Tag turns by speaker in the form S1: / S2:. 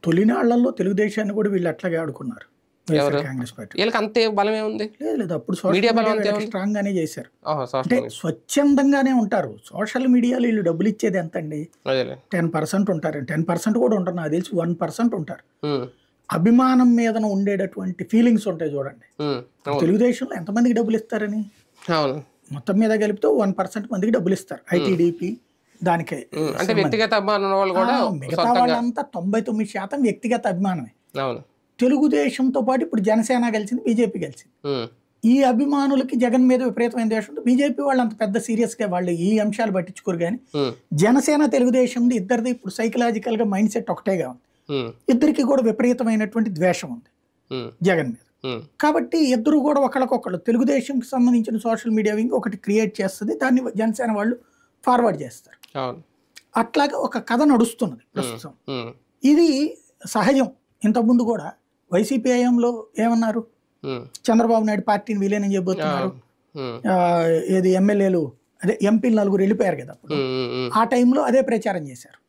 S1: తొలినాళ్లలో తెలుగుదేశాన్ని కూడా వీళ్ళు అట్లాగే ఆడుకున్నారు. కాంగ్రెస్ పార్టీ
S2: వీళ్ళకి అంతే బలం ఏముంది?
S1: లేదు, అప్పుడు సోషల్ మీడియా స్ట్రాంగ్ గానే చేశారు. అంటే స్వచ్ఛందంగానే ఉంటారు. సోషల్ మీడియాలో వీళ్ళు డబ్బులు ఇచ్చేది ఎంత అండి? 10% ఉంటారు. 10% కూడా ఉంటారు, నాకు తెలిసి 1% ఉంటారు. అభిమానం మీద ఉండేటటువంటి ఫీలింగ్స్ ఉంటాయి చూడండి. తెలుగుదేశంలో ఎంతమందికి డబ్బులు ఇస్తారని మొత్తం మీద కలిపితే 1% మందికి డబ్బులు ఇస్తారు. ఐటీడీపీ దానికే.
S2: మిగతా
S1: వాళ్ళంతా 99% వ్యక్తిగత అభిమానమే. తెలుగుదేశంతో పాటు ఇప్పుడు జనసేన కలిసింది, బీజేపీ కలిసింది. ఈ అభిమానులకి జగన్ మీద విపరీతమైన దేశంతో బీజేపీ వాళ్ళు అంత పెద్ద సీరియస్ గా వాళ్ళు ఈ అంశాలు పట్టించుకోరు. కానీ జనసేన తెలుగుదేశం ఇద్దరిది ఇప్పుడు సైకలాజికల్ గా మైండ్ సెట్ ఒకటేగా ఉంది. ఇద్దరికి కూడా విపరీతమైనటువంటి ద్వేషం ఉంది జగన్ మీద. కాబట్టి ఇద్దరు కూడా ఒకళ్ళకొకళ్ళు తెలుగుదేశంకి సంబంధించిన సోషల్ మీడియా వింగ్ ఒకటి క్రియేట్ చేస్తుంది, దాన్ని జనసేన వాళ్ళు ఫార్వర్డ్ చేస్తారు. అట్లాగే ఒక కథ నడుస్తున్నది ప్రస్తుతం. ఇది సహజం. ఇంతకుముందు కూడా వైసీపీ హయాంలో ఏమన్నారు, చంద్రబాబు నాయుడు పార్టీని విలీనం చేయబోతున్నారు, ఏది ఎమ్మెల్యేలు అదే ఎంపీలు 4 వెళ్ళిపోయారు కదా, అప్పుడు ఆ టైంలో అదే ప్రచారం చేశారు.